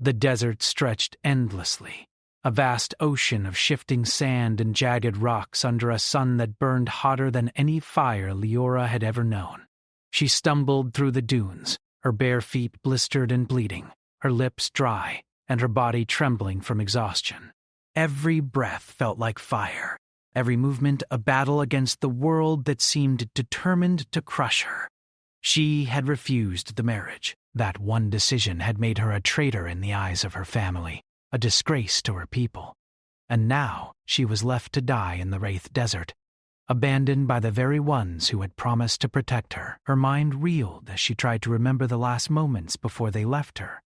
The desert stretched endlessly, a vast ocean of shifting sand and jagged rocks under a sun that burned hotter than any fire Leora had ever known. She stumbled through the dunes, her bare feet blistered and bleeding, her lips dry, and her body trembling from exhaustion. Every breath felt like fire, every movement a battle against the world that seemed determined to crush her. She had refused the marriage. That one decision had made her a traitor in the eyes of her family, a disgrace to her people. And now she was left to die in the Wraith Desert, abandoned by the very ones who had promised to protect her. Her mind reeled as she tried to remember the last moments before they left her.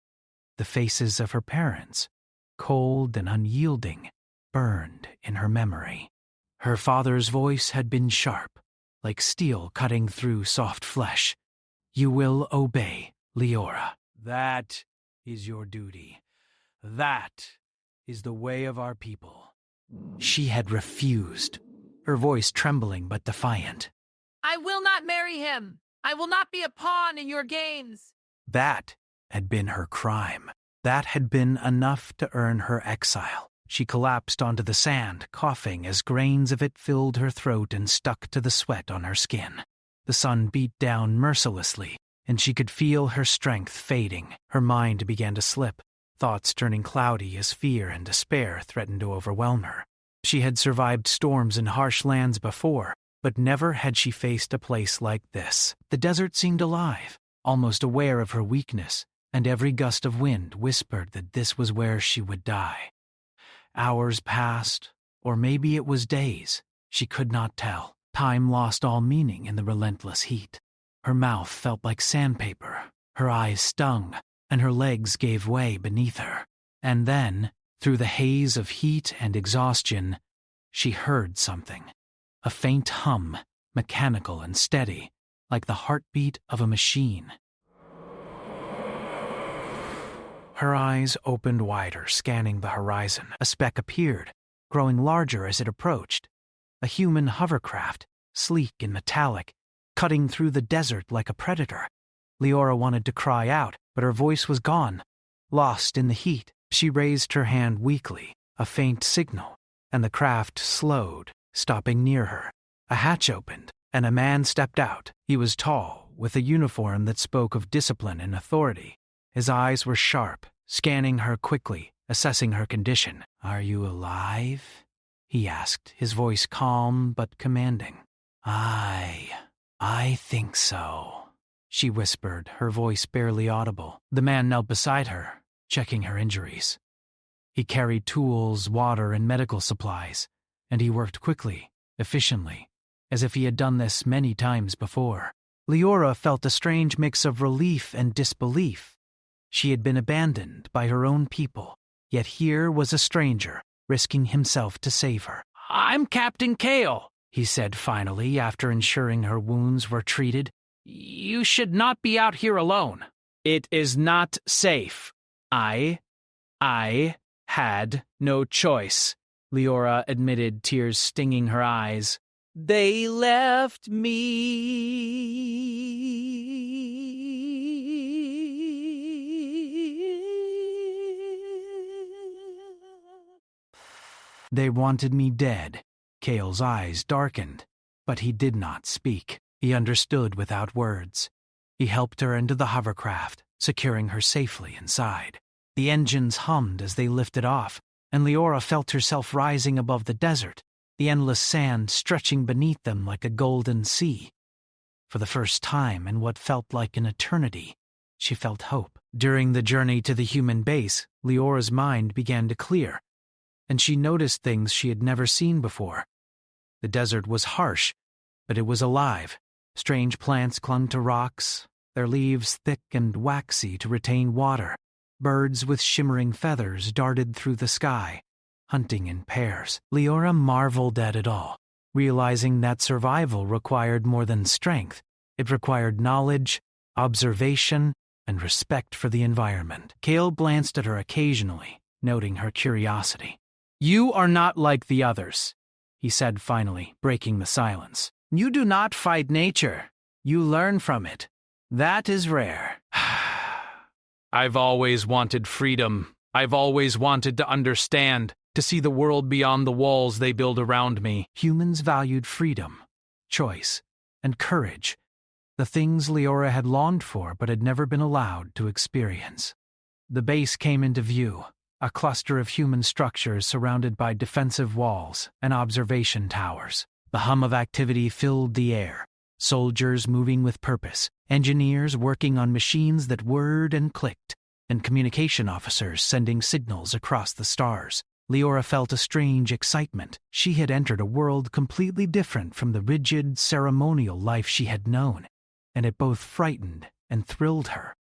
The faces of her parents, cold and unyielding, burned in her memory. Her father's voice had been sharp, like steel cutting through soft flesh. "You will obey, Leora. That is your duty. That is the way of our people." She had refused, her voice trembling but defiant. "I will not marry him. I will not be a pawn in your games." That had been her crime. That had been enough to earn her exile. She collapsed onto the sand, coughing as grains of it filled her throat and stuck to the sweat on her skin. The sun beat down mercilessly, and she could feel her strength fading. Her mind began to slip, thoughts turning cloudy as fear and despair threatened to overwhelm her. She had survived storms in harsh lands before, but never had she faced a place like this. The desert seemed alive, almost aware of her weakness, and every gust of wind whispered that this was where she would die. Hours passed, or maybe it was days. She could not tell. Time lost all meaning in the relentless heat. Her mouth felt like sandpaper, her eyes stung, and her legs gave way beneath her. And then, through the haze of heat and exhaustion, she heard something. A faint hum, mechanical and steady, like the heartbeat of a machine. Her eyes opened wider, scanning the horizon. A speck appeared, growing larger as it approached. A human hovercraft, sleek and metallic, cutting through the desert like a predator. Leora wanted to cry out, but her voice was gone, lost in the heat. She raised her hand weakly, a faint signal, and the craft slowed, stopping near her. A hatch opened, and a man stepped out. He was tall, with a uniform that spoke of discipline and authority. His eyes were sharp, scanning her quickly, assessing her condition. "Are you alive?" he asked, his voice calm but commanding. I think so," she whispered, her voice barely audible. The man knelt beside her, checking her injuries. He carried tools, water, and medical supplies, and he worked quickly, efficiently, as if he had done this many times before. Leora felt a strange mix of relief and disbelief. She had been abandoned by her own people, yet here was a stranger, risking himself to save her. "I'm Captain Kale," he said finally, after ensuring her wounds were treated. "You should not be out here alone. It is not safe. I had no choice," Leora admitted, tears stinging her eyes. "They left me." "They wanted me dead." Kale's eyes darkened, but he did not speak. He understood without words. He helped her into the hovercraft, securing her safely inside. The engines hummed as they lifted off, and Leora felt herself rising above the desert, the endless sand stretching beneath them like a golden sea. For the first time in what felt like an eternity, she felt hope. During the journey to the human base, Leora's mind began to clear, and she noticed things she had never seen before. The desert was harsh, but it was alive. Strange plants clung to rocks, their leaves thick and waxy to retain water. Birds with shimmering feathers darted through the sky, hunting in pairs. Leora marveled at it all, realizing that survival required more than strength. It required knowledge, observation, and respect for the environment. Kale glanced at her occasionally, noting her curiosity. "You are not like the others," he said finally, breaking the silence. "You do not fight nature. You learn from it. That is rare." I've always wanted freedom. I've always wanted to understand, to see the world beyond the walls they build around me. Humans valued freedom, choice, and courage, the things Leora had longed for but had never been allowed to experience. The base came into view, a cluster of human structures surrounded by defensive walls and observation towers. The hum of activity filled the air, soldiers moving with purpose, engineers working on machines that whirred and clicked, and communication officers sending signals across the stars. Leora felt a strange excitement. She had entered a world completely different from the rigid, ceremonial life she had known, and it both frightened and thrilled her.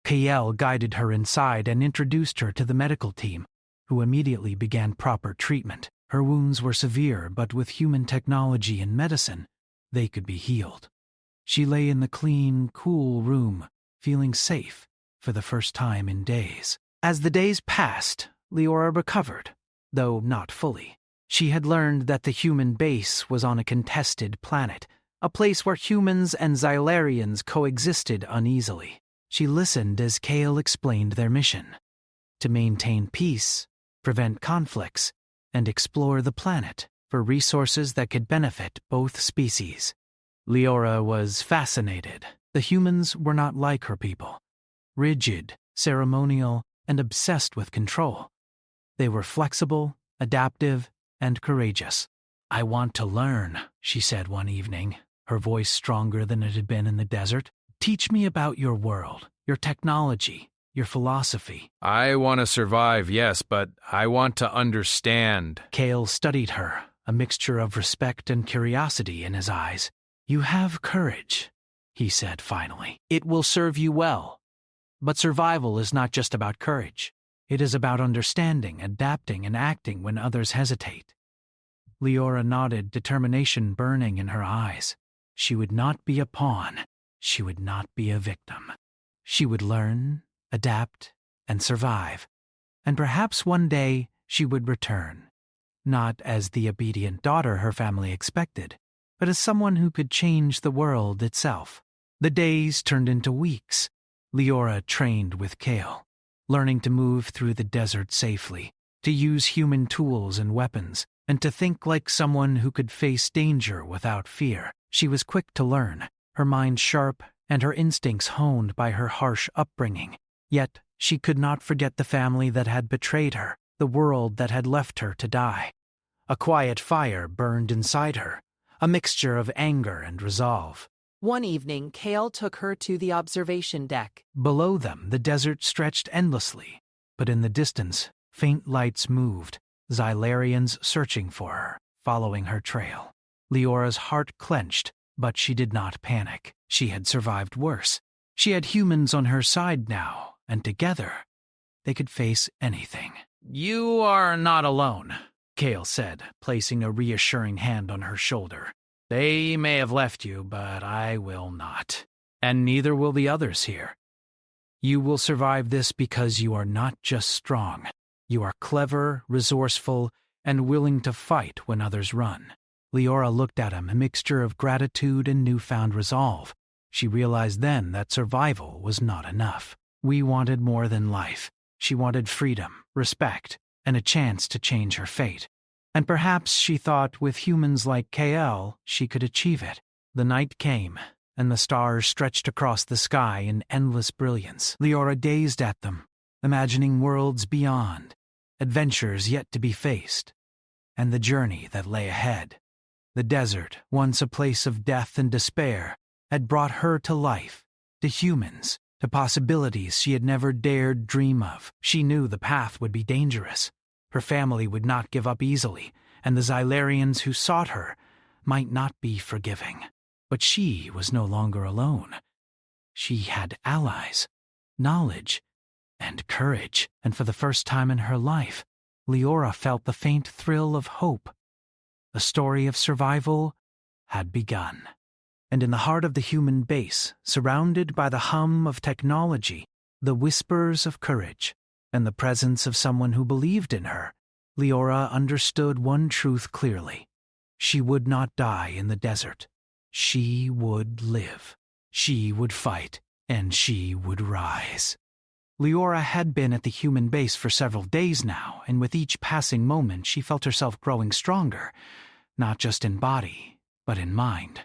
Kael guided her inside and introduced her to the medical team, who immediately began proper treatment. Her wounds were severe, but with human technology and medicine, they could be healed. She lay in the clean, cool room, feeling safe for the first time in days. As the days passed, Leora recovered, though not fully. She had learned that the human base was on a contested planet, a place where humans and Xylarians coexisted uneasily. She listened as Kael explained their mission: to maintain peace, prevent conflicts, and explore the planet for resources that could benefit both species. Leora was fascinated. The humans were not like her people, rigid, ceremonial, and obsessed with control. They were flexible, adaptive, and courageous. "I want to learn," she said one evening, her voice stronger than it had been in the desert. "Teach me about your world, your technology, your philosophy." "I want to survive, yes, but I want to understand." Kael studied her, a mixture of respect and curiosity in his eyes. "You have courage," he said finally. "It will serve you well. But survival is not just about courage. It is about understanding, adapting, and acting when others hesitate." Leora nodded, determination burning in her eyes. She would not be a pawn. She would not be a victim. She would learn, adapt, and survive. And perhaps one day she would return, not as the obedient daughter her family expected, but as someone who could change the world itself. The days turned into weeks. Leora trained with Kael, learning to move through the desert safely, to use human tools and weapons, and to think like someone who could face danger without fear. She was quick to learn, her mind sharp and her instincts honed by her harsh upbringing. Yet she could not forget the family that had betrayed her, the world that had left her to die. A quiet fire burned inside her, a mixture of anger and resolve. One evening, Kael took her to the observation deck. Below them, the desert stretched endlessly, but in the distance, faint lights moved, Xylarians searching for her, following her trail. Leora's heart clenched, but she did not panic. She had survived worse. She had humans on her side now, and together, they could face anything. "You are not alone," Kael said, placing a reassuring hand on her shoulder. "They may have left you, but I will not. And neither will the others here. You will survive this because you are not just strong. You are clever, resourceful, and willing to fight when others run." Leora looked at him, a mixture of gratitude and newfound resolve. She realized then that survival was not enough. We wanted more than life. She wanted freedom, respect, and a chance to change her fate. And perhaps, she thought, with humans like Kael, she could achieve it. The night came, and the stars stretched across the sky in endless brilliance. Leora gazed at them, imagining worlds beyond, adventures yet to be faced, and the journey that lay ahead. The desert, once a place of death and despair, had brought her to life, to humans, to possibilities she had never dared dream of. She knew the path would be dangerous. Her family would not give up easily, and the Xylarians who sought her might not be forgiving. But she was no longer alone. She had allies, knowledge, and courage, and for the first time in her life, Leora felt the faint thrill of hope. The story of survival had begun. And in the heart of the human base, surrounded by the hum of technology, the whispers of courage, and the presence of someone who believed in her, Leora understood one truth clearly. She would not die in the desert. She would live. She would fight, and she would rise. Leora had been at the human base for several days now, and with each passing moment she felt herself growing stronger, not just in body, but in mind.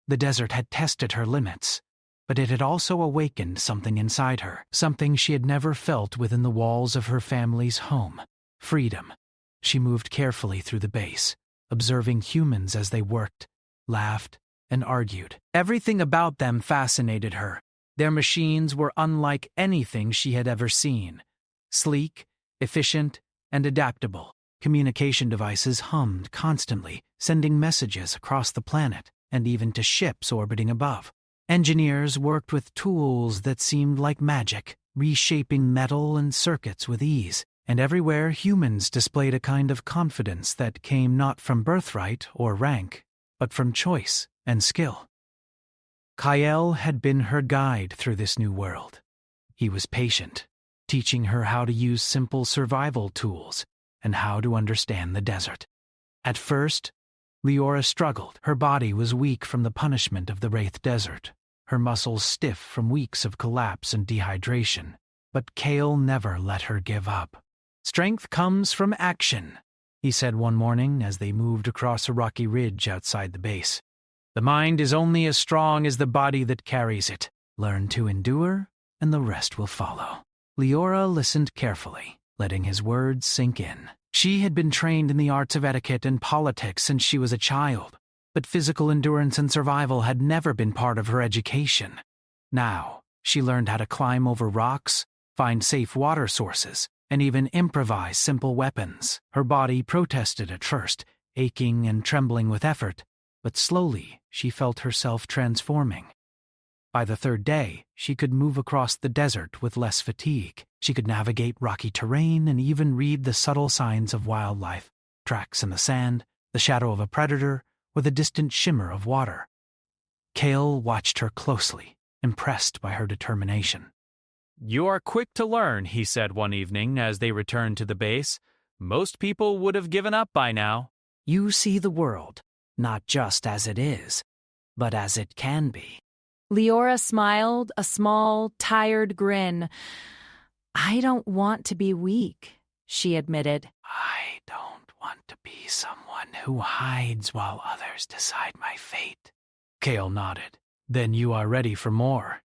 The desert had tested her limits, but it had also awakened something inside her, something she had never felt within the walls of her family's home: freedom. She moved carefully through the base, observing humans as they worked, laughed, and argued. Everything about them fascinated her. Their machines were unlike anything she had ever seen. Sleek, efficient, and adaptable. Communication devices hummed constantly, sending messages across the planet and even to ships orbiting above. Engineers worked with tools that seemed like magic, reshaping metal and circuits with ease. And everywhere humans displayed a kind of confidence that came not from birthright or rank, but from choice and skill. Kyle had been her guide through this new world. He was patient, teaching her how to use simple survival tools and how to understand the desert. At first, Leora struggled. Her body was weak from the punishment of the Wraith Desert, her muscles stiff from weeks of collapse and dehydration. But Kale never let her give up. "Strength comes from action," he said one morning as they moved across a rocky ridge outside the base. "The mind is only as strong as the body that carries it. Learn to endure, and the rest will follow." Leora listened carefully, letting his words sink in. She had been trained in the arts of etiquette and politics since she was a child, but physical endurance and survival had never been part of her education. Now, she learned how to climb over rocks, find safe water sources, and even improvise simple weapons. Her body protested at first, aching and trembling with effort, but slowly she felt herself transforming. By the third day, she could move across the desert with less fatigue. She could navigate rocky terrain and even read the subtle signs of wildlife: tracks in the sand, the shadow of a predator, or the distant shimmer of water. Kale watched her closely, impressed by her determination. "You are quick to learn," he said one evening as they returned to the base. "Most people would have given up by now." "You see the world, not just as it is, but as it can be." Leora smiled, a small, tired grin. "I don't want to be weak," she admitted. "I don't want to be someone who hides while others decide my fate." Kale nodded. "Then you are ready for more."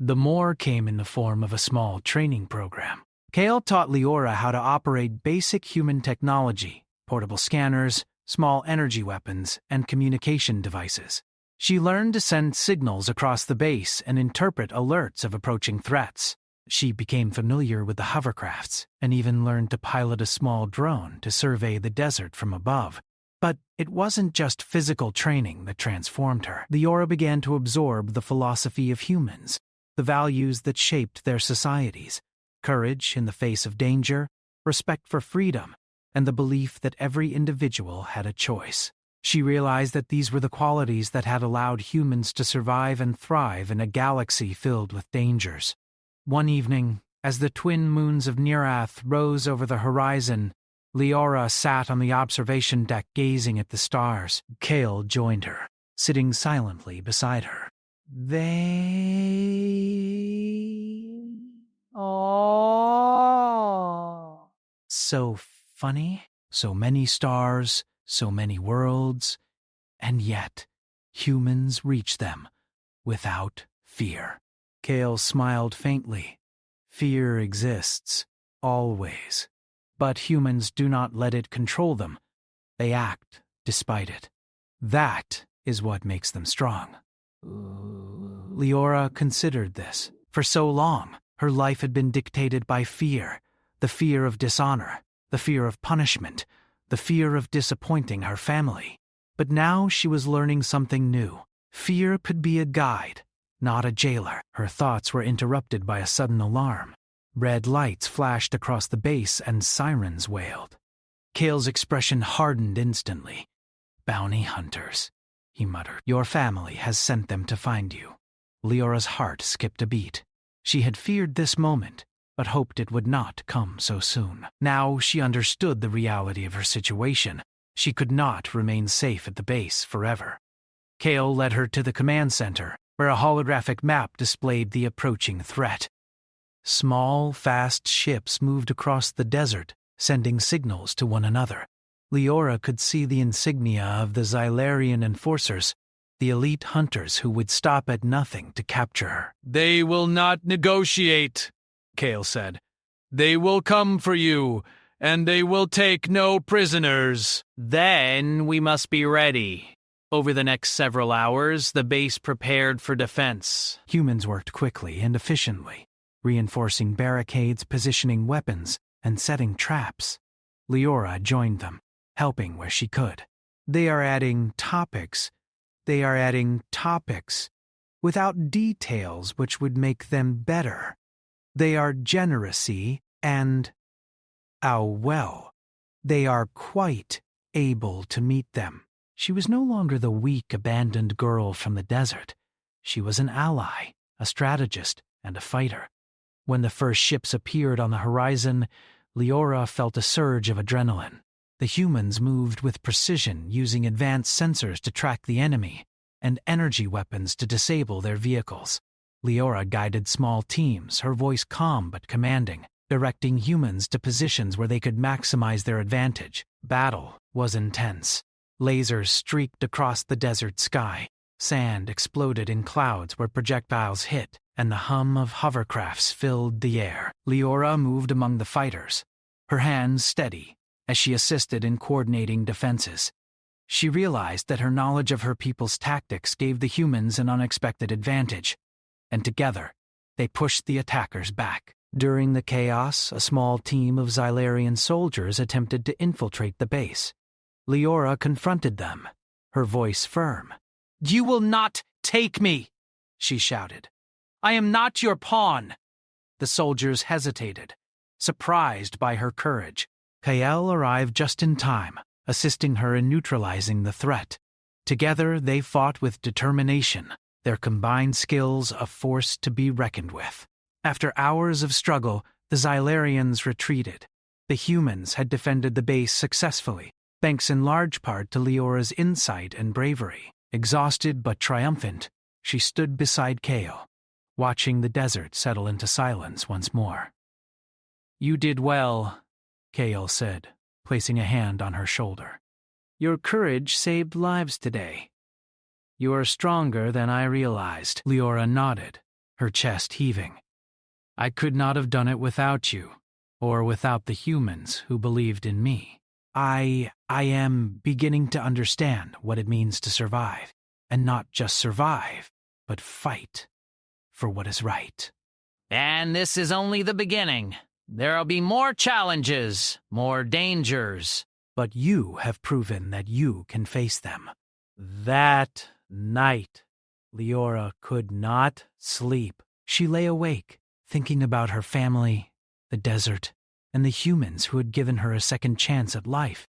The more came in the form of a small training program. Kale taught Leora how to operate basic human technology: portable scanners, small energy weapons, and communication devices. She learned to send signals across the base and interpret alerts of approaching threats. She became familiar with the hovercrafts and even learned to pilot a small drone to survey the desert from above. But it wasn't just physical training that transformed her. Leora began to absorb the philosophy of humans, the values that shaped their societies: courage in the face of danger, respect for freedom, and the belief that every individual had a choice. She realized that these were the qualities that had allowed humans to survive and thrive in a galaxy filled with dangers. One evening, as the twin moons of Nearath rose over the horizon, Leora sat on the observation deck gazing at the stars. Kale joined her, sitting silently beside her. So funny, so many stars, so many worlds, and yet humans reach them without fear. Kale smiled faintly. Fear exists, always, but humans do not let it control them. They act despite it. That is what makes them strong. Leora considered this. For so long, her life had been dictated by fear: the fear of dishonor, the fear of punishment, the fear of disappointing her family. But now she was learning something new. Fear could be a guide, not a jailer. Her thoughts were interrupted by a sudden alarm. Red lights flashed across the base and sirens wailed. Kale's expression hardened instantly. "Bounty hunters," he muttered. "Your family has sent them to find you." Leora's heart skipped a beat. She had feared this moment, but hoped it would not come so soon. Now she understood the reality of her situation. She could not remain safe at the base forever. Kale led her to the command center, where a holographic map displayed the approaching threat. Small, fast ships moved across the desert, sending signals to one another. Leora could see the insignia of the Xylarian enforcers, the elite hunters who would stop at nothing to capture her. "They will not negotiate," Kale said. "They will come for you, and they will take no prisoners." Then we must be ready. Over the next several hours, the base prepared for defense. Humans worked quickly and efficiently, reinforcing barricades, positioning weapons, and setting traps. Leora joined them, helping where she could. They are adding topics, without details which would make them better. They are generous and, they are quite able to meet them. She was no longer the weak, abandoned girl from the desert. She was an ally, a strategist, and a fighter. When the first ships appeared on the horizon, Leora felt a surge of adrenaline. The humans moved with precision, using advanced sensors to track the enemy, and energy weapons to disable their vehicles. Leora guided small teams, her voice calm but commanding, directing humans to positions where they could maximize their advantage. Battle was intense. Lasers streaked across the desert sky. Sand exploded in clouds where projectiles hit, and the hum of hovercrafts filled the air. Leora moved among the fighters, her hands steady as she assisted in coordinating defenses. She realized that her knowledge of her people's tactics gave the humans an unexpected advantage, and together they pushed the attackers back. During the chaos, a small team of Xylarian soldiers attempted to infiltrate the base. Leora confronted them, her voice firm. "You will not take me," she shouted. "I am not your pawn." The soldiers hesitated, surprised by her courage. Kael arrived just in time, assisting her in neutralizing the threat. Together they fought with determination, their combined skills a force to be reckoned with. After hours of struggle, the Xylarians retreated. The humans had defended the base successfully, thanks in large part to Leora's insight and bravery. Exhausted but triumphant, she stood beside Kael, watching the desert settle into silence once more. "You did well," Kael said, placing a hand on her shoulder. "Your courage saved lives today. You are stronger than I realized." Leora nodded, her chest heaving. "I could not have done it without you, or without the humans who believed in me. I am beginning to understand what it means to survive, and not just survive, but fight for what is right." And this is only the beginning. There'll be more challenges, more dangers. But you have proven that you can face them. That night, Leora could not sleep. She lay awake, thinking about her family, the desert, and the humans who had given her a second chance at life.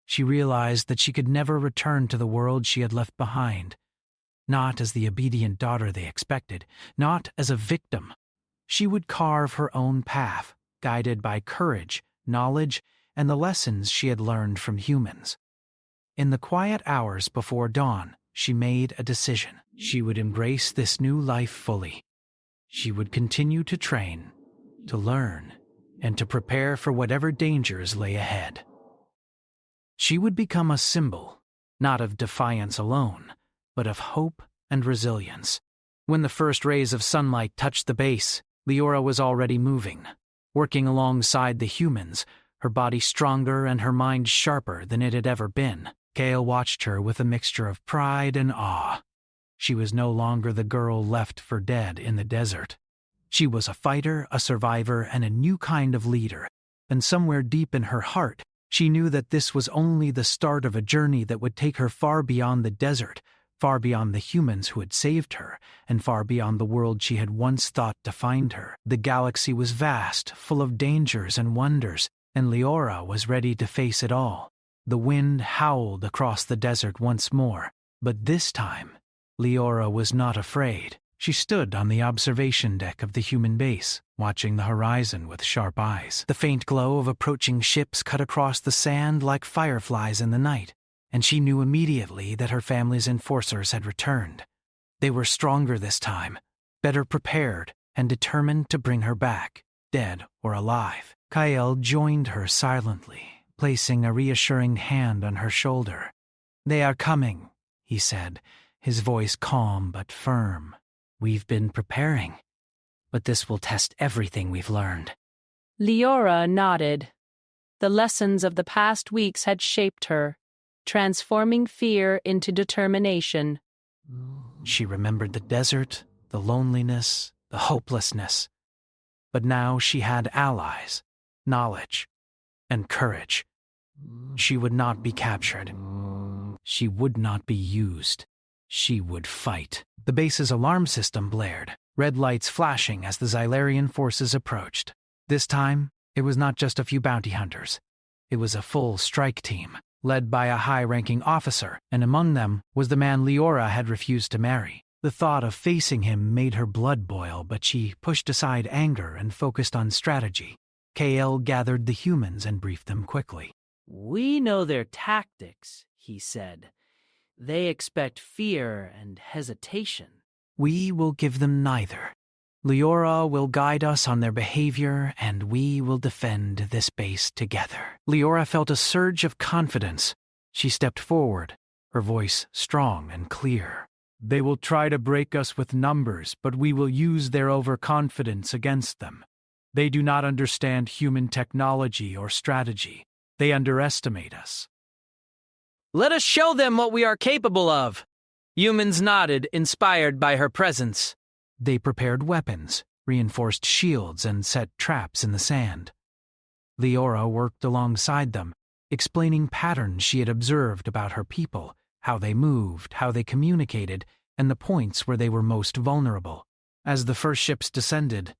She realized that she could never return to the world she had left behind, not as the obedient daughter they expected, not as a victim. She would carve her own path, guided by courage, knowledge, and the lessons she had learned from humans. In the quiet hours before dawn, she made a decision. She would embrace this new life fully. She would continue to train, to learn, and to prepare for whatever dangers lay ahead. She would become a symbol, not of defiance alone, but of hope and resilience. When the first rays of sunlight touched the base, Leora was already moving, working alongside the humans, her body stronger and her mind sharper than it had ever been. Kael watched her with a mixture of pride and awe. She was no longer the girl left for dead in the desert. She was a fighter, a survivor, and a new kind of leader, and somewhere deep in her heart, she knew that this was only the start of a journey that would take her far beyond the desert, far beyond the humans who had saved her, and far beyond the world she had once thought defined her. The galaxy was vast, full of dangers and wonders, and Leora was ready to face it all. The wind howled across the desert once more, but this time, Leora was not afraid. She stood on the observation deck of the human base, watching the horizon with sharp eyes. The faint glow of approaching ships cut across the sand like fireflies in the night, and she knew immediately that her family's enforcers had returned. They were stronger this time, better prepared, and determined to bring her back, dead or alive. Kael joined her silently, placing a reassuring hand on her shoulder. "They are coming," he said, his voice calm but firm. "We've been preparing, but this will test everything we've learned." Leora nodded. The lessons of the past weeks had shaped her, transforming fear into determination. She remembered the desert, the loneliness, the hopelessness. But now she had allies, knowledge, and courage. She would not be captured. She would not be used. She would fight. The base's alarm system blared, red lights flashing as the Xylarian forces approached. This time, it was not just a few bounty hunters. It was a full strike team, led by a high-ranking officer, and among them was the man Leora had refused to marry. The thought of facing him made her blood boil, but she pushed aside anger and focused on strategy. Kael gathered the humans and briefed them quickly. "We know their tactics," he said. "They expect fear and hesitation." "We will give them neither. Leora will guide us on their behavior, and we will defend this base together." Leora felt a surge of confidence. She stepped forward, her voice strong and clear. "They will try to break us with numbers, but we will use their overconfidence against them. They do not understand human technology or strategy. They underestimate us." Let us show them what we are capable of. Humans nodded, inspired by her presence. They prepared weapons, reinforced shields, and set traps in the sand. Leora worked alongside them, explaining patterns she had observed about her people, how they moved, how they communicated, and the points where they were most vulnerable. As the first ships descended,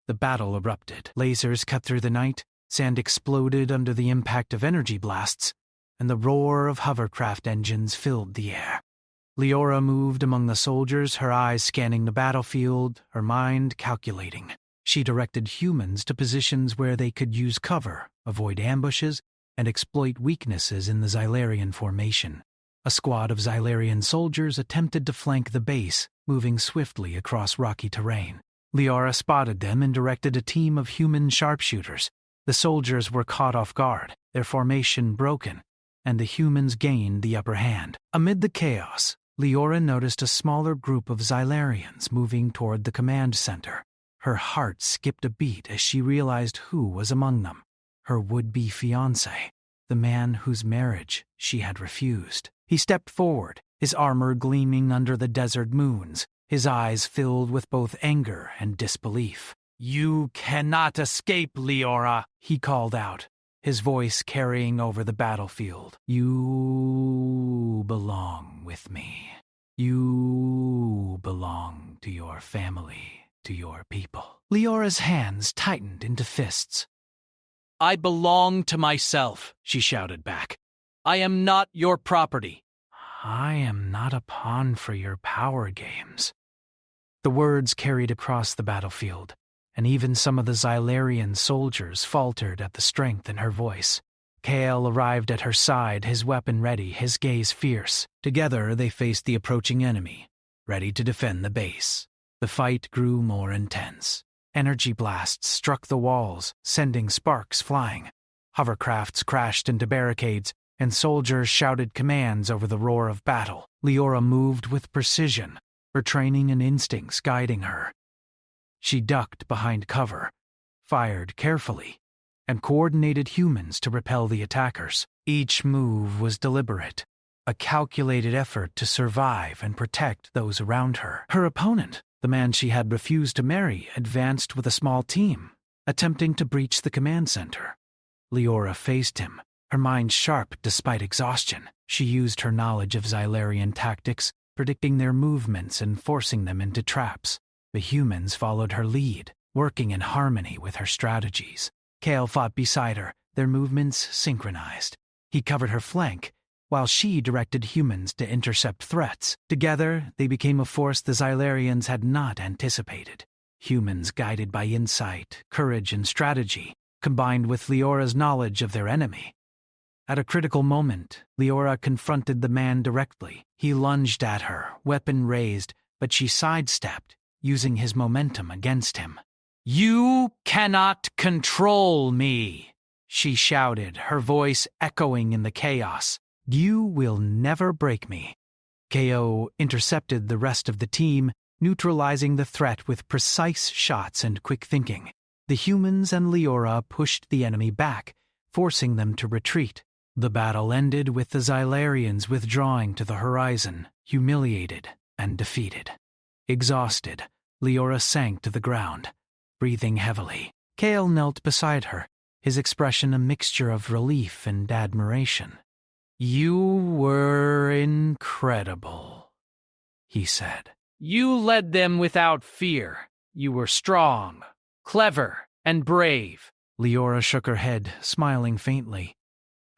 the battle erupted. Lasers cut through the night, sand exploded under the impact of energy blasts, and the roar of hovercraft engines filled the air. Leora moved among the soldiers, her eyes scanning the battlefield, her mind calculating. She directed humans to positions where they could use cover, avoid ambushes, and exploit weaknesses in the Xylarian formation. A squad of Xylarian soldiers attempted to flank the base, moving swiftly across rocky terrain. Leora spotted them and directed a team of human sharpshooters. The soldiers were caught off guard, their formation broken, and the humans gained the upper hand. Amid the chaos, Leora noticed a smaller group of Xylarians moving toward the command center. Her heart skipped a beat as she realized who was among them. Her would-be fiancé, the man whose marriage she had refused. He stepped forward, his armor gleaming under the desert moons, his eyes filled with both anger and disbelief. "You cannot escape, Leora," he called out, his voice carrying over the battlefield. "You belong with me. You belong to your family, to your people." Leora's hands tightened into fists. "I belong to myself," she shouted back. "I am not your property." "I am not a pawn for your power games." The words carried across the battlefield, and even some of the Xylarian soldiers faltered at the strength in her voice. Kael arrived at her side, his weapon ready, his gaze fierce. Together they faced the approaching enemy, ready to defend the base. The fight grew more intense. Energy blasts struck the walls, sending sparks flying. Hovercrafts crashed into barricades, and soldiers shouted commands over the roar of battle. Leora moved with precision, her training and instincts guiding her. She ducked behind cover, fired carefully, and coordinated humans to repel the attackers. Each move was deliberate, a calculated effort to survive and protect those around her. Her opponent, the man she had refused to marry, advanced with a small team, attempting to breach the command center. Leora faced him, her mind sharp despite exhaustion. She used her knowledge of Xylarian tactics, predicting their movements and forcing them into traps. The humans followed her lead, working in harmony with her strategies. Kael fought beside her, their movements synchronized. He covered her flank, while she directed humans to intercept threats. Together, they became a force the Xylarians had not anticipated. Humans guided by insight, courage, and strategy, combined with Leora's knowledge of their enemy. At a critical moment, Leora confronted the man directly. He lunged at her, weapon raised, but she sidestepped, using his momentum against him. "You cannot control me," she shouted, her voice echoing in the chaos. "You will never break me." KO intercepted the rest of the team, neutralizing the threat with precise shots and quick thinking. The humans and Leora pushed the enemy back, forcing them to retreat. The battle ended with the Xylarians withdrawing to the horizon, humiliated and defeated. Exhausted, Leora sank to the ground, breathing heavily. Kale knelt beside her, his expression a mixture of relief and admiration. "You were incredible," he said. "You led them without fear. You were strong, clever, and brave." Leora shook her head, smiling faintly.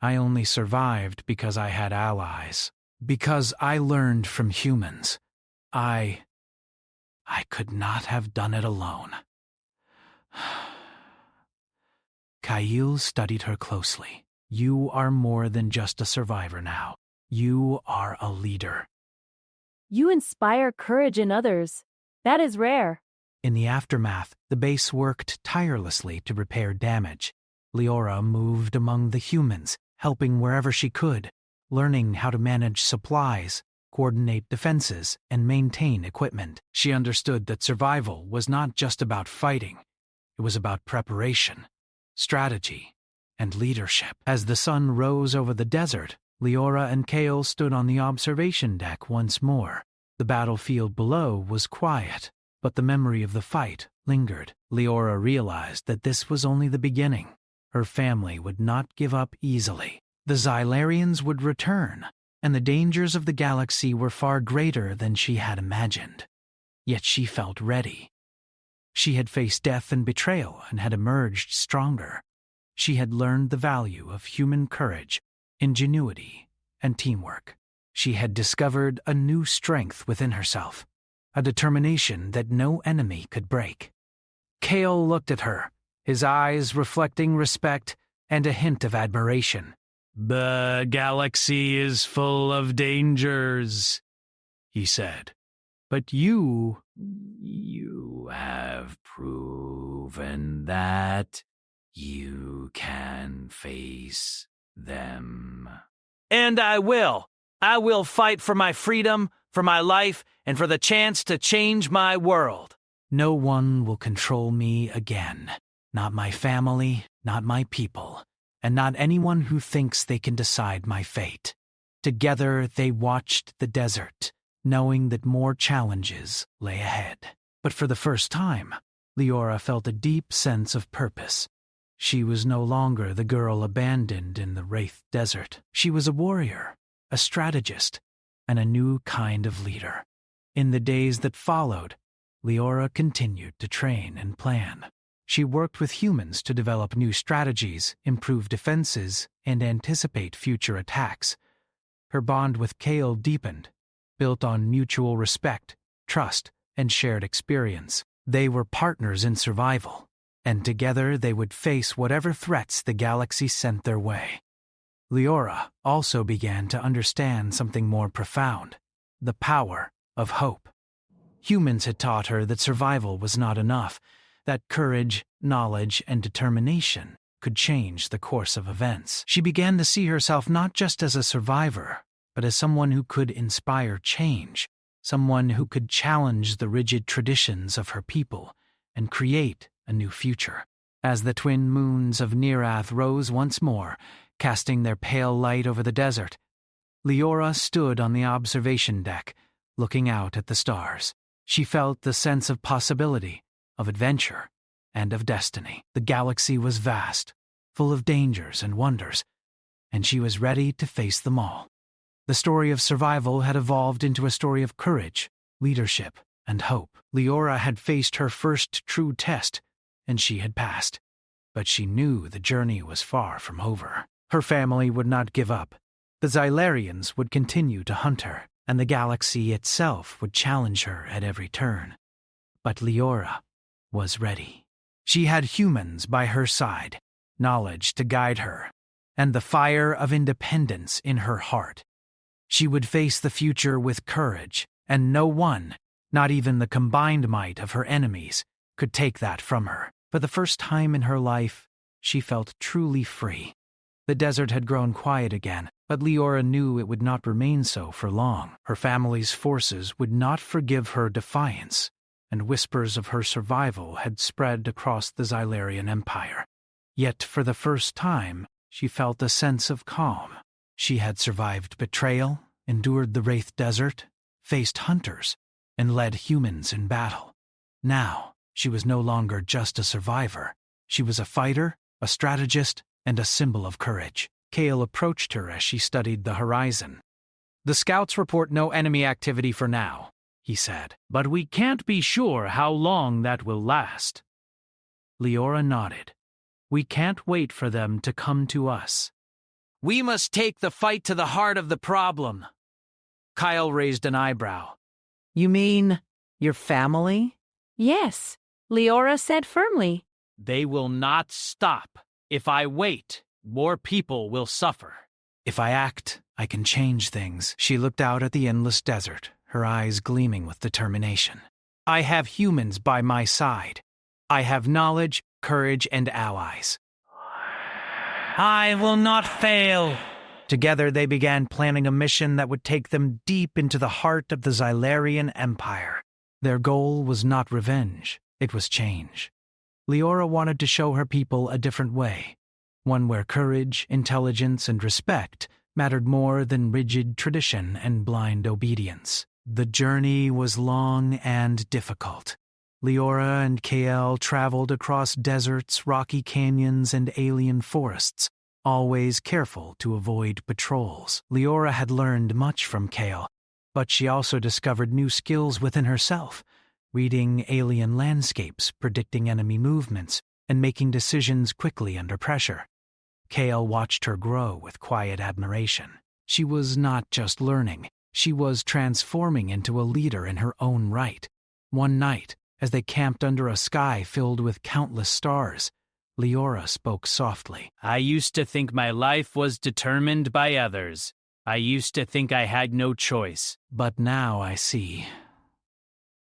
"I only survived because I had allies. Because I learned from humans. I could not have done it alone." Kyle studied her closely. "You are more than just a survivor now. You are a leader." You inspire courage in others. That is rare. In the aftermath, the base worked tirelessly to repair damage. Leora moved among the humans, helping wherever she could, learning how to manage supplies, coordinate defenses, and maintain equipment. She understood that survival was not just about fighting. It was about preparation, strategy, and leadership. As the sun rose over the desert, Leora and Kale stood on the observation deck once more. The battlefield below was quiet, but the memory of the fight lingered. Leora realized that this was only the beginning. Her family would not give up easily. The Xylarians would return, and the dangers of the galaxy were far greater than she had imagined. Yet she felt ready. She had faced death and betrayal and had emerged stronger. She had learned the value of human courage, ingenuity, and teamwork. She had discovered a new strength within herself, a determination that no enemy could break. Kale looked at her, his eyes reflecting respect and a hint of admiration. "The galaxy is full of dangers," he said. "But you have proven that you can face them." "And I will. I will fight for my freedom, for my life, and for the chance to change my world." No one will control me again. Not my family, not my people, and not anyone who thinks they can decide my fate." Together they watched the desert, knowing that more challenges lay ahead. But for the first time, Leora felt a deep sense of purpose. She was no longer the girl abandoned in the Wraith Desert. She was a warrior, a strategist, and a new kind of leader. In the days that followed, Leora continued to train and plan. She worked with humans to develop new strategies, improve defenses, and anticipate future attacks. Her bond with Kale deepened, built on mutual respect, trust, and shared experience. They were partners in survival, and together they would face whatever threats the galaxy sent their way. Leora also began to understand something more profound: the power of hope. Humans had taught her that survival was not enough, that courage, knowledge, and determination could change the course of events. She began to see herself not just as a survivor, but as someone who could inspire change, someone who could challenge the rigid traditions of her people and create a new future. As the twin moons of Nearath rose once more, casting their pale light over the desert, Leora stood on the observation deck, looking out at the stars. She felt the sense of possibility, of adventure, and of destiny. The galaxy was vast, full of dangers and wonders, and she was ready to face them all. The story of survival had evolved into a story of courage, leadership, and hope. Leora had faced her first true test, and she had passed. But she knew the journey was far from over. Her family would not give up. The Xylarians would continue to hunt her, and the galaxy itself would challenge her at every turn. But Leora was ready. She had humans by her side, knowledge to guide her, and the fire of independence in her heart. She would face the future with courage, and no one, Not even the combined might of her enemies could take that from her. For the first time in her life, she felt truly free. The desert had grown quiet again, but Leora knew it would not remain so for long. Her family's forces would not forgive her defiance, and whispers of her survival had spread across the Xylarian Empire. Yet for the first time, she felt a sense of calm. She had survived betrayal, endured the Wraith Desert, faced hunters, and led humans in battle. Now, she was no longer just a survivor. She was a fighter, a strategist, and a symbol of courage. Kale approached her as she studied the horizon. "The scouts report no enemy activity for now," he said, "but we can't be sure how long that will last." Leora nodded. "We can't wait for them to come to us." We must take the fight to the heart of the problem. Kyle raised an eyebrow. You mean your family? Yes, Leora said firmly. They will not stop. If I wait, more people will suffer. "If I act, I can change things." She looked out at the endless desert, her eyes gleaming with determination. "I have humans by my side. I have knowledge, courage, and allies." I will not fail. Together they began planning a mission that would take them deep into the heart of the Xylarian Empire. Their goal was not revenge, it was change. Leora wanted to show her people a different way, one where courage, intelligence, and respect mattered more than rigid tradition and blind obedience. The journey was long and difficult. Leora and Kael traveled across deserts, rocky canyons, and alien forests, always careful to avoid patrols. Leora had learned much from Kael, but she also discovered new skills within herself, reading alien landscapes, predicting enemy movements, and making decisions quickly under pressure. Kael watched her grow with quiet admiration. She was not just learning, she was transforming into a leader in her own right. One night, as they camped under a sky filled with countless stars, Leora spoke softly. I used to think my life was determined by others. I used to think I had no choice. But now I see.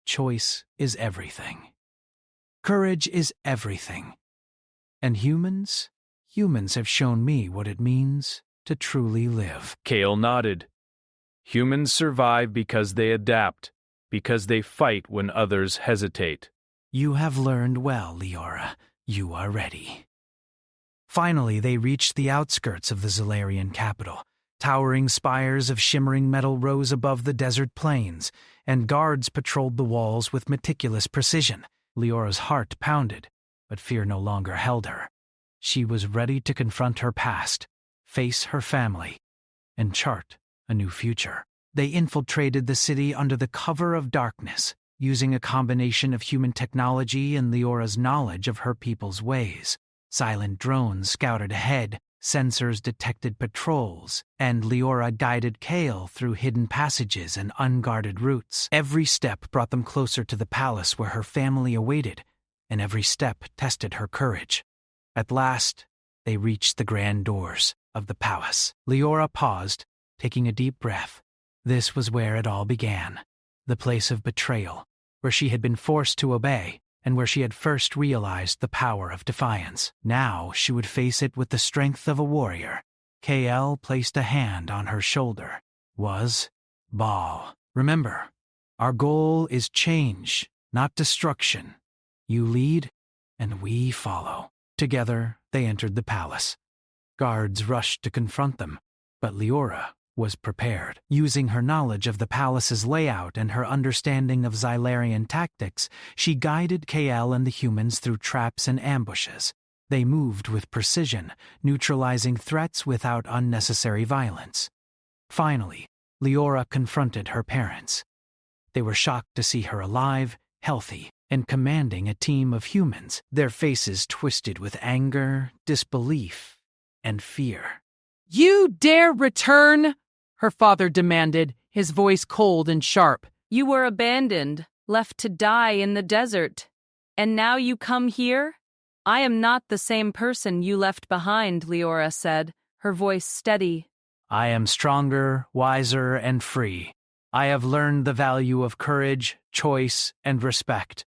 Choice is everything. Courage is everything. And humans have shown me what it means to truly live. Kale nodded. Humans survive because they adapt, because they fight when others hesitate. You have learned well, Leora. You are ready. Finally, they reached the outskirts of the Xylarian capital. Towering spires of shimmering metal rose above the desert plains, and guards patrolled the walls with meticulous precision. Leora's heart pounded, but fear no longer held her. She was ready to confront her past, face her family, and chart a new future. They infiltrated the city under the cover of darkness, using a combination of human technology and Leora's knowledge of her people's ways. Silent drones scouted ahead, sensors detected patrols, and Leora guided Kael through hidden passages and unguarded routes. Every step brought them closer to the palace where her family awaited, and every step tested her courage. At last, they reached the grand doors of the palace. Leora paused, taking a deep breath. This was where it all began, the place of betrayal, where she had been forced to obey, and where she had first realized the power of defiance. Now she would face it with the strength of a warrior. Kael placed a hand on her shoulder. Baal. Remember, our goal is change, not destruction. You lead, and we follow. Together, they entered the palace. Guards rushed to confront them, but Leora was prepared. Using her knowledge of the palace's layout and her understanding of Xylarian tactics, she guided Kael and the humans through traps and ambushes. They moved with precision, neutralizing threats without unnecessary violence. Finally, Leora confronted her parents. They were shocked to see her alive, healthy, and commanding a team of humans, their faces twisted with anger, disbelief, and fear. You dare return? Her father demanded, his voice cold and sharp. You were abandoned, left to die in the desert. And now you come here? I am not the same person you left behind, Leora said, her voice steady. I am stronger, wiser, and free. I have learned the value of courage, choice, and respect.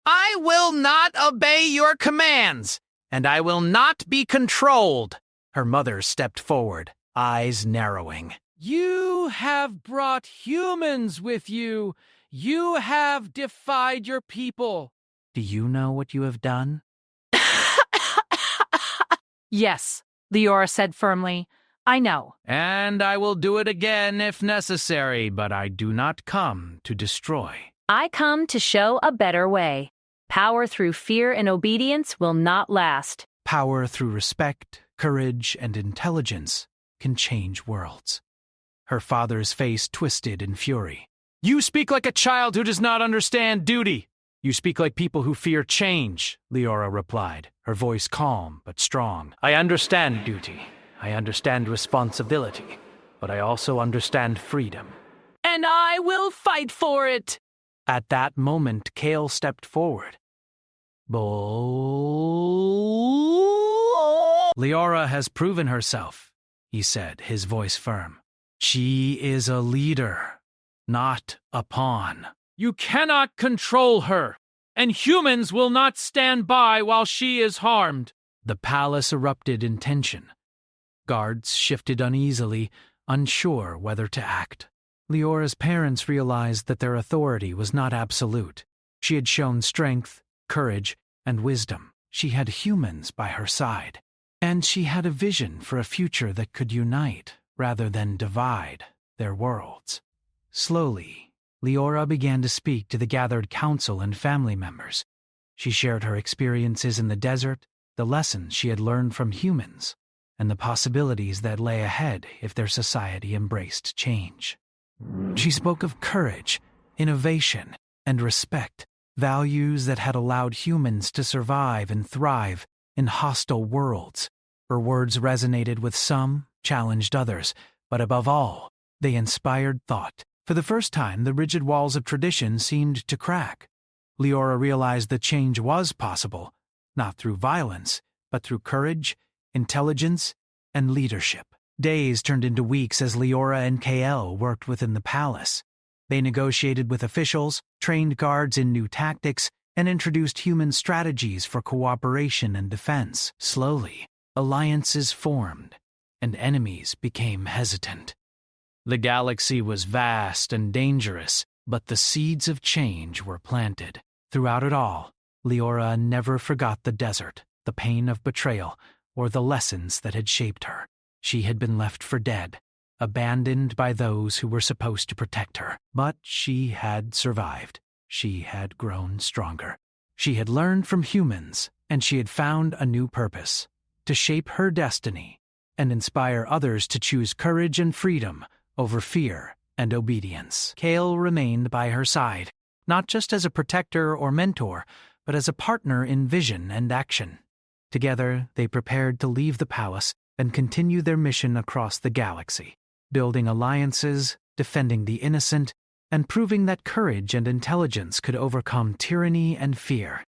I will not obey your commands, and I will not be controlled. Her mother stepped forward, eyes narrowing. You have brought humans with you. You have defied your people. Do you know what you have done? Yes, Leora said firmly. I know. And I will do it again if necessary, but I do not come to destroy. I come to show a better way. Power through fear and obedience will not last. Power through respect, courage, and intelligence can change worlds. Her father's face twisted in fury. You speak like a child who does not understand duty. You speak like people who fear change, Leora replied, her voice calm but strong. I understand duty. I understand responsibility. But I also understand freedom. And I will fight for it. At that moment, Kale stepped forward. Leora has proven herself, he said, his voice firm. She is a leader, not a pawn. You cannot control her, and humans will not stand by while she is harmed. The palace erupted in tension. Guards shifted uneasily, unsure whether to act. Leora's parents realized that their authority was not absolute. She had shown strength, courage, and wisdom. She had humans by her side. And she had a vision for a future that could unite, rather than divide, their worlds. Slowly, Leora began to speak to the gathered council and family members. She shared her experiences in the desert, the lessons she had learned from humans, and the possibilities that lay ahead if their society embraced change. She spoke of courage, innovation, and respect, values that had allowed humans to survive and thrive in hostile worlds. Her words resonated with some, challenged others, but above all, they inspired thought. For the first time, the rigid walls of tradition seemed to crack. Leora realized that change was possible, not through violence, but through courage, intelligence, and leadership. Days turned into weeks as Leora and Kael worked within the palace. They negotiated with officials, trained guards in new tactics, and introduced human strategies for cooperation and defense. Slowly, alliances formed, and enemies became hesitant. The galaxy was vast and dangerous, but the seeds of change were planted. Throughout it all, Leora never forgot the desert, the pain of betrayal, or the lessons that had shaped her. She had been left for dead, abandoned by those who were supposed to protect her. But she had survived. She had grown stronger. She had learned from humans, and she had found a new purpose: to shape her destiny and inspire others to choose courage and freedom over fear and obedience. Kael remained by her side, not just as a protector or mentor, but as a partner in vision and action. Together, they prepared to leave the palace and continue their mission across the galaxy, building alliances, defending the innocent, and proving that courage and intelligence could overcome tyranny and fear.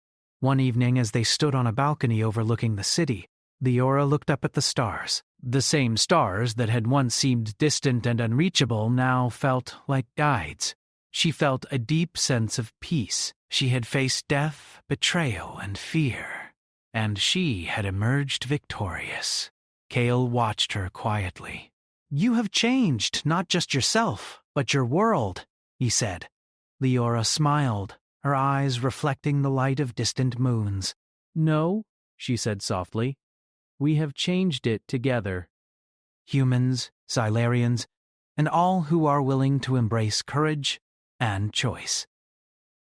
One evening, as they stood on a balcony overlooking the city, Leora looked up at the stars. The same stars that had once seemed distant and unreachable now felt like guides. She felt a deep sense of peace. She had faced death, betrayal, and fear, and she had emerged victorious. Kael watched her quietly. "You have changed, not just yourself, but your world," he said. Leora smiled, her eyes reflecting the light of distant moons. "No," she said softly. "We have changed it together." Humans, Xylarians, and all who are willing to embrace courage and choice.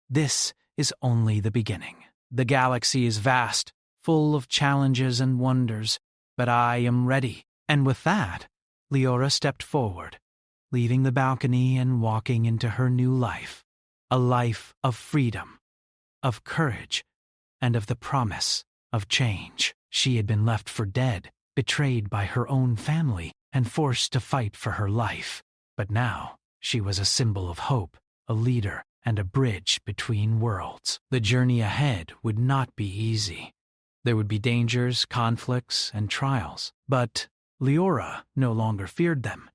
This is only the beginning. The galaxy is vast, full of challenges and wonders, but I am ready. And with that, Leora stepped forward, leaving the balcony and walking into her new life, a life of freedom, of courage, and of the promise of change. She had been left for dead, betrayed by her own family, and forced to fight for her life. But now, she was a symbol of hope, a leader, and a bridge between worlds. The journey ahead would not be easy. There would be dangers, conflicts, and trials. But Leora no longer feared them.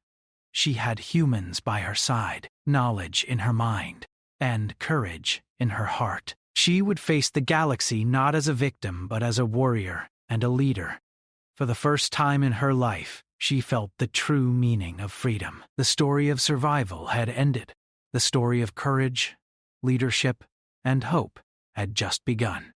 she had humans by her side, knowledge in her mind, and courage in her heart. She would face the galaxy not as a victim but as a warrior and a leader. For the first time in her life, she felt the true meaning of freedom. The story of survival had ended. The story of courage, leadership, and hope had just begun.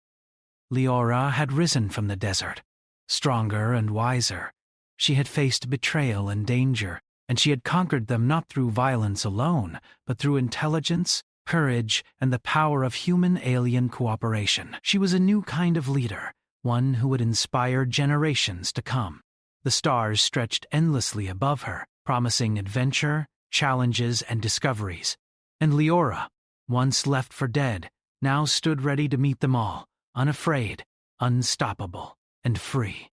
Leora had risen from the desert, stronger and wiser. She had faced betrayal and danger, and she had conquered them not through violence alone, but through intelligence, courage, and the power of human-alien cooperation. She was a new kind of leader, one who would inspire generations to come. The stars stretched endlessly above her, promising adventure, challenges, and discoveries. And Leora, once left for dead, now stood ready to meet them all, unafraid, unstoppable, and free.